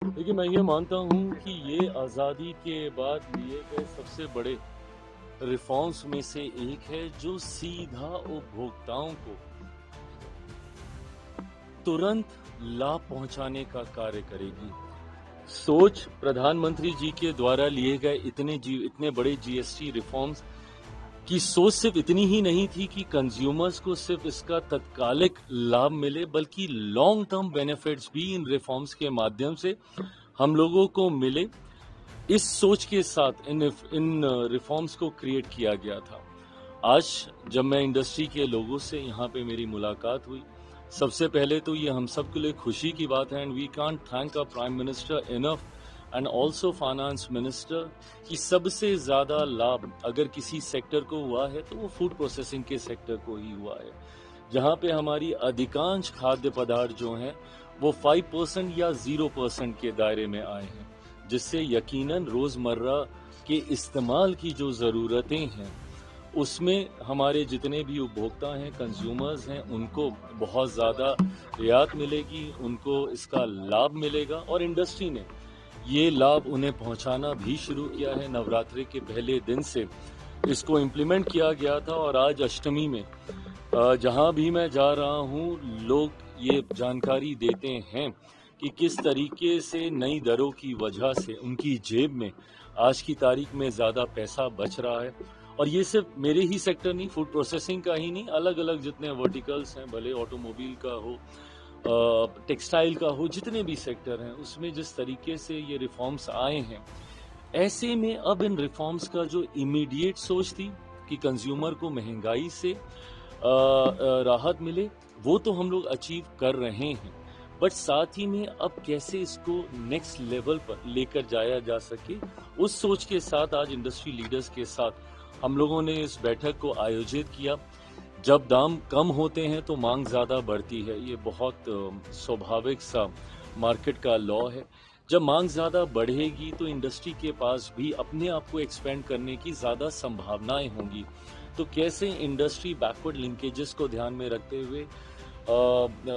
देखिए, मैं ये मानता हूँ कि ये आज़ादी के बाद लिए गए सबसे बड़े रिफॉर्म्स में से एक है, जो सीधा उपभोक्ताओं को तुरंत लाभ पहुंचाने का कार्य करेगी। सोच प्रधानमंत्री जी के द्वारा लिए गए इतने बड़े जीएसटी रिफॉर्म्स की सोच सिर्फ इतनी ही नहीं थी कि कंज्यूमर्स को सिर्फ इसका तत्कालिक लाभ मिले, बल्कि लॉन्ग टर्म बेनिफिट्स भी इन रिफॉर्म्स के माध्यम से हम लोगों को मिले। इस सोच के साथ इन रिफॉर्म्स को क्रिएट किया गया था। आज जब मैं इंडस्ट्री के लोगों से यहाँ पे मेरी मुलाकात हुई, सबसे पहले तो ये हम सब के लिए खुशी की बात है, and we can't thank a prime minister enough and also finance minister, कि सबसे ज्यादा लाभ अगर किसी सेक्टर को हुआ है तो वो फूड प्रोसेसिंग के सेक्टर को ही हुआ है, जहाँ पे हमारी अधिकांश खाद्य पदार्थ जो हैं वो 5% या 0% के दायरे में आए हैं, जिससे यकीनन रोजमर्रा के इस्तेमाल की जो जरूरतें हैं उसमें हमारे जितने भी उपभोक्ता हैं, कंज्यूमर्स हैं, उनको बहुत ज़्यादा रियायत मिलेगी, उनको इसका लाभ मिलेगा, और इंडस्ट्री ने ये लाभ उन्हें पहुंचाना भी शुरू किया है। नवरात्रि के पहले दिन से इसको इम्प्लीमेंट किया गया था, और आज अष्टमी में जहां भी मैं जा रहा हूं, लोग ये जानकारी देते हैं कि किस तरीके से नई दरों की वजह से उनकी जेब में आज की तारीख में ज़्यादा पैसा बच रहा है। और ये सिर्फ मेरे ही सेक्टर नहीं, फूड प्रोसेसिंग का ही नहीं, अलग अलग जितने वर्टिकल्स हैं, भले ऑटोमोबाइल का हो, टेक्सटाइल का हो, जितने भी सेक्टर हैं, उसमें जिस तरीके से ये रिफॉर्म्स आए हैं, ऐसे में अब इन रिफॉर्म्स का जो इमीडिएट सोच थी कि कंज्यूमर को महंगाई से राहत मिले, वो तो हम लोग अचीव कर रहे हैं, बट साथ ही में अब कैसे इसको नेक्स्ट लेवल पर लेकर जाया जा सके, उस सोच के साथ आज इंडस्ट्री लीडर्स के साथ हम लोगों ने इस बैठक को आयोजित किया। जब दाम कम होते हैं तो मांग ज़्यादा बढ़ती है, ये बहुत स्वाभाविक सा मार्केट का लॉ है। जब मांग ज़्यादा बढ़ेगी तो इंडस्ट्री के पास भी अपने आप को एक्सपेंड करने की ज़्यादा संभावनाएं होंगी। तो कैसे इंडस्ट्री बैकवर्ड लिंकेजेस को ध्यान में रखते हुए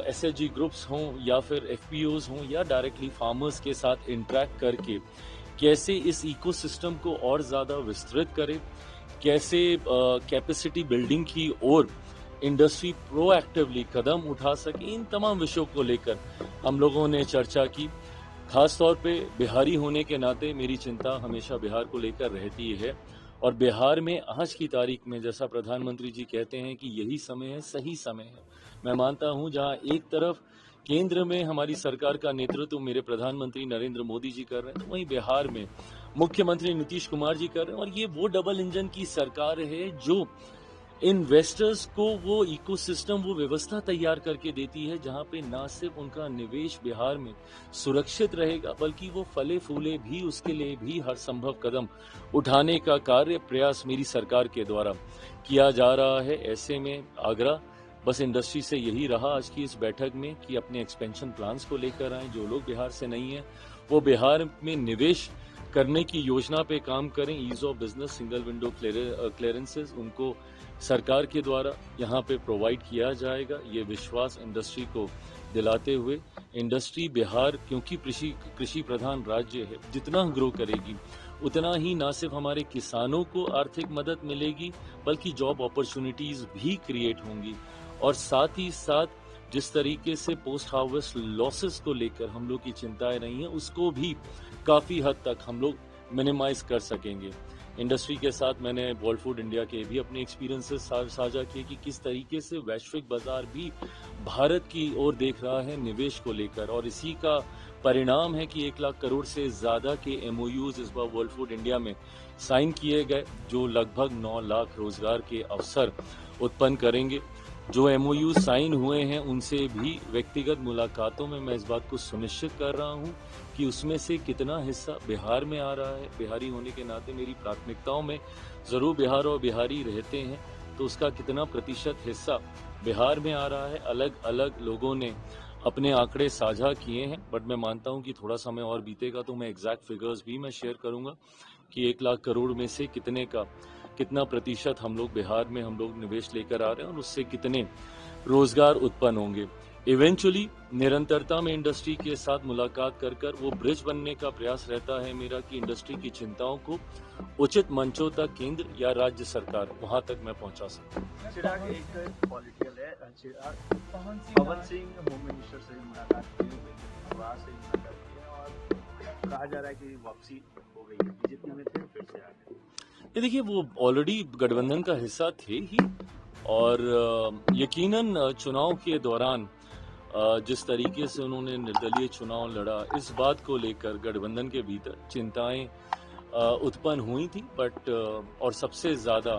एसएचजी ग्रुप्स हों या फिर एफपीओज हों या डायरेक्टली फार्मर्स के साथ इंटरेक्ट करके कैसे इस इकोसिस्टम को और ज़्यादा विस्तृत करें, कैसे कैपेसिटी बिल्डिंग की ओर इंडस्ट्री प्रोएक्टिवली कदम उठा सके, इन तमाम विषयों को लेकर हम लोगों ने चर्चा की। खास तौर पे बिहारी होने के नाते मेरी चिंता हमेशा बिहार को लेकर रहती है, और बिहार में आज की तारीख में जैसा प्रधानमंत्री जी कहते हैं कि यही समय है, सही समय है। मैं मानता हूं जहां एक तरफ केंद्र में हमारी सरकार का नेतृत्व मेरे प्रधानमंत्री नरेंद्र मोदी जी कर रहे हैं, तो वहीं बिहार में मुख्यमंत्री नीतीश कुमार जी कर रहे हैं, और ये वो डबल इंजन की सरकार है जो इन्वेस्टर्स को वो इकोसिस्टम, वो व्यवस्था तैयार करके देती है जहां पे ना सिर्फ उनका निवेश बिहार में सुरक्षित रहेगा, बल्कि वो फले फूले भी, उसके लिए भी हर संभव कदम उठाने का कार्य प्रयास मेरी सरकार के द्वारा किया जा रहा है। ऐसे में आग्रह बस इंडस्ट्री से यही रहा आज की इस बैठक में कि अपने एक्सपेंशन प्लान्स को लेकर आए। जो लोग बिहार से नहीं हैं वो बिहार में निवेश करने की योजना पे काम करें। Ease of business, single window clearances उनको सरकार के द्वारा यहाँ पे प्रोवाइड किया जाएगा, ये विश्वास इंडस्ट्री को दिलाते हुए इंडस्ट्री बिहार, क्योंकि कृषि प्रधान राज्य है, जितना ग्रो करेगी उतना ही ना सिर्फ हमारे किसानों को आर्थिक मदद मिलेगी, बल्कि जॉब अपॉर्चुनिटीज भी क्रिएट होंगी। और साथ ही साथ जिस तरीके से पोस्ट हार्वेस्ट लॉसेस को लेकर हम लोग की चिंताएं रही हैं, उसको भी काफ़ी हद तक हम लोग मिनिमाइज कर सकेंगे। इंडस्ट्री के साथ मैंने वर्ल्ड फूड इंडिया के भी अपने एक्सपीरियंसेस साझा किए कि किस तरीके से वैश्विक बाजार भी भारत की ओर देख रहा है निवेश को लेकर, और इसी का परिणाम है कि 1 लाख करोड़ से ज़्यादा के एमओयूज इस बार वर्ल्ड फूड इंडिया में साइन किए गए, जो लगभग 9 लाख रोजगार के अवसर उत्पन्न करेंगे। जो एमओयू साइन हुए हैं उनसे भी व्यक्तिगत मुलाकातों में मैं इस बात को सुनिश्चित कर रहा हूं कि उसमें से कितना हिस्सा बिहार में आ रहा है। बिहारी होने के नाते मेरी प्राथमिकताओं में जरूर बिहार और बिहारी रहते हैं, तो उसका कितना प्रतिशत हिस्सा बिहार में आ रहा है, अलग अलग लोगों ने अपने आंकड़े साझा किए हैं। बट मैं मानता हूं कि थोड़ा समय और बीतेगा तो मैं एग्जैक्ट फिगर्स भी मैं शेयर करूंगा कि 1 लाख करोड़ में से कितना प्रतिशत हम लोग बिहार में हम लोग निवेश लेकर आ रहे हैं और उससे कितने रोजगार उत्पन्न होंगे। इवेंचुअली निरंतरता में इंडस्ट्री के साथ मुलाकात कर कर वो ब्रिज बनने का प्रयास रहता है मेरा कि इंडस्ट्री की चिंताओं को उचित मंचों तक केंद्र या राज्य सरकार वहां तक मैं पहुंचा सकूं। चिराग एक पॉलिटिकल है। चिराग पवन सिंह होम मिनिस्टर से मुलाकात की, वहाँ से मुलाकात की और कहा जा रहा है कि वापसी हो गई है, बीजेपी में थे फिर से आ गए। ये देखिए वो ऑलरेडी गठबंधन का हिस्सा थे ही और यकीनन चुनाव के दौरान जिस तरीके से उन्होंने निर्दलीय चुनाव लड़ा इस बात को लेकर गठबंधन के भीतर चिंताएं उत्पन्न हुई थी बट और सबसे ज्यादा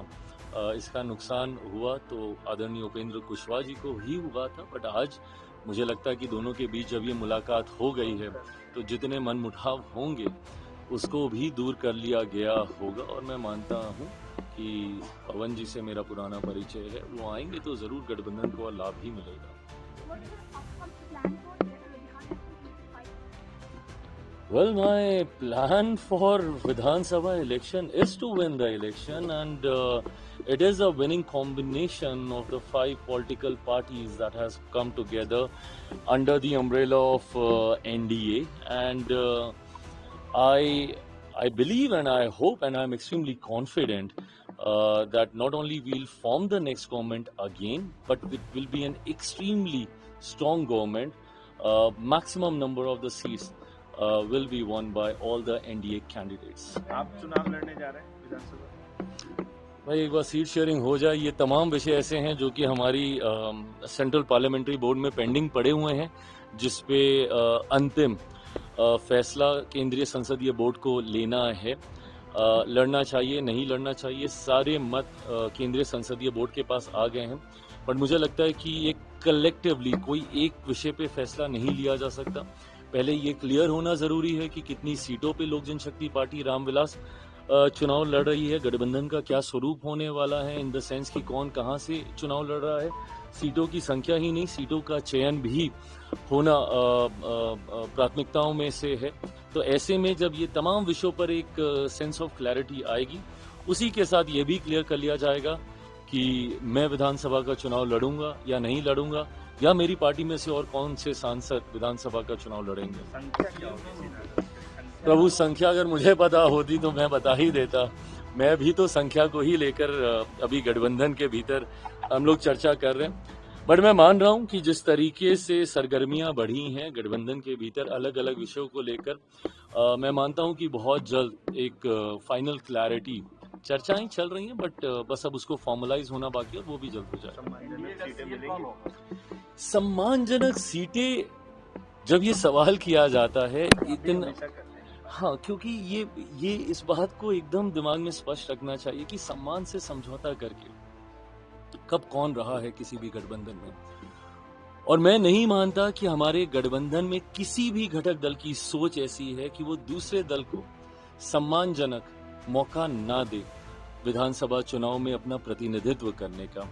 इसका नुकसान हुआ तो आदरणीय उपेंद्र कुशवाहा जी को ही हुआ था। बट आज मुझे लगता है कि दोनों के बीच जब ये मुलाकात हो गई है तो जितने मनमुटाव होंगे उसको भी दूर कर लिया गया होगा और मैं मानता हूं कि पवन जी से मेरा पुराना परिचय है, वो आएंगे तो जरूर गठबंधन को लाभ ही मिलेगा। Well, my plan for Vidhan Sabha election is to win the election and it is a winning combination of the 5 political parties that has come together under the umbrella of NDA and I believe and I hope and I am extremely confident that not only we'll form the next government again but it will be an extremely strong government. Maximum number of the seats will be won by all the NDA candidates. आप चुनाव लड़ने जा रहे हैं विधानसभा? भाई एक बार seat sharing हो जाए, ये तमाम विषय ऐसे हैं जो कि हमारी सेंट्रल पार्लियामेंट्री बोर्ड में पेंडिंग पड़े हुए हैं जिसपे अंतिम फैसला केंद्रीय संसदीय बोर्ड को लेना है। लड़ना चाहिए नहीं लड़ना चाहिए सारे मत केंद्रीय संसदीय बोर्ड के पास आ गए हैं बट मुझे लगता है कि एक कलेक्टिवली कोई एक विषय पे फैसला नहीं लिया जा सकता। पहले ये क्लियर होना जरूरी है कि कितनी सीटों पे लोक जनशक्ति पार्टी रामविलास चुनाव लड़ रही है, गठबंधन का क्या स्वरूप होने वाला है इन द सेंस कि कौन कहां से चुनाव लड़ रहा है। सीटों की संख्या ही नहीं सीटों का चयन भी होना प्राथमिकताओं में से है। तो ऐसे में जब ये तमाम विषयों पर एक सेंस ऑफ क्लैरिटी आएगी उसी के साथ ये भी क्लियर कर लिया जाएगा कि मैं विधानसभा का चुनाव लड़ूंगा या नहीं लड़ूंगा या मेरी पार्टी में से और कौन से सांसद विधानसभा का चुनाव लड़ेंगे। संख्या क्या होगी? प्रभु संख्या अगर मुझे पता होती तो मैं बता ही देता। मैं भी तो संख्या को ही लेकर अभी गठबंधन के भीतर हम लोग चर्चा कर रहे हैं बट मैं मान रहा हूं कि जिस तरीके से सरगर्मियां बढ़ी हैं गठबंधन के भीतर अलग अलग विषयों को लेकर मैं मानता हूं कि बहुत जल्द एक फाइनल क्लैरिटी चर्चाएं चल रही हैं बट बस अब उसको फॉर्मलाइज होना बाकी है, वो भी जल्द हो जाए। सम्मानजनक सीटें जब ये सवाल किया जाता है इतना हाँ क्योंकि ये इस बात को एकदम दिमाग में स्पष्ट रखना चाहिए कि सम्मान से समझौता करके कब कौन रहा है किसी भी गठबंधन में और मैं नहीं मानता कि हमारे गठबंधन में किसी भी घटक दल की सोच ऐसी है कि वो दूसरे दल को सम्मानजनक मौका ना दे विधानसभा चुनाव में अपना प्रतिनिधित्व करने का।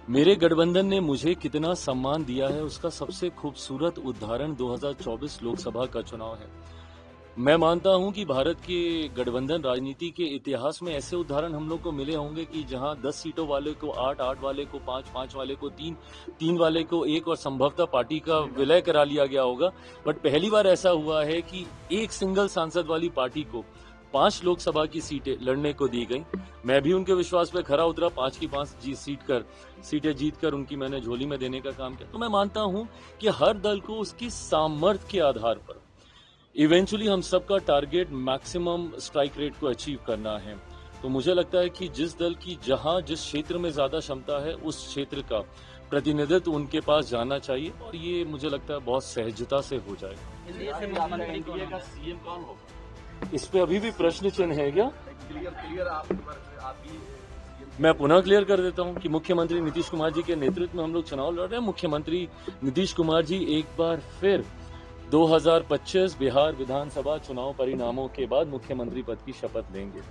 मेरे गठबंधन ने मुझे कितना सम्मान दिया है उसका सबसे खूबसूरत उदाहरण 2024 लोकसभा का चुनाव है। मैं मानता हूं कि भारत के गठबंधन राजनीति के इतिहास में ऐसे उदाहरण हम लोग को मिले होंगे कि जहां 10 सीटों वाले को 8, 8 वाले को 5, 5 वाले को 3, 3 वाले को 1 और संभवतः पार्टी का विलय करा लिया गया होगा बट पहली बार ऐसा हुआ है कि एक सिंगल सांसद वाली पार्टी को 5 लोकसभा की सीटें लड़ने को दी गई। मैं भी उनके विश्वास पे खरा उतरा, 5 की 5 सीटें जीतकर उनकी मैंने झोली में देने का काम किया। तो मैं मानता हूं कि हर दल को उसकी सामर्थ्य के आधार पर इवेंचुअली हम सबका टारगेट मैक्सिमम स्ट्राइक रेट को अचीव करना है। तो मुझे लगता है कि जिस दल की जहां जिस क्षेत्र में ज्यादा क्षमता है उस क्षेत्र का प्रतिनिधित्व उनके पास जाना चाहिए और ये मुझे लगता है बहुत सहजता से हो जाएगा। इस पे अभी भी प्रश्न चिन्ह है क्या? मैं पुनः क्लियर कर देता हूं कि मुख्यमंत्री नीतीश कुमार जी के नेतृत्व में हम लोग चुनाव लड़ रहे हैं। मुख्यमंत्री नीतीश कुमार जी एक बार फिर 2025 बिहार विधानसभा चुनाव परिणामों के बाद मुख्यमंत्री पद की शपथ लेंगे।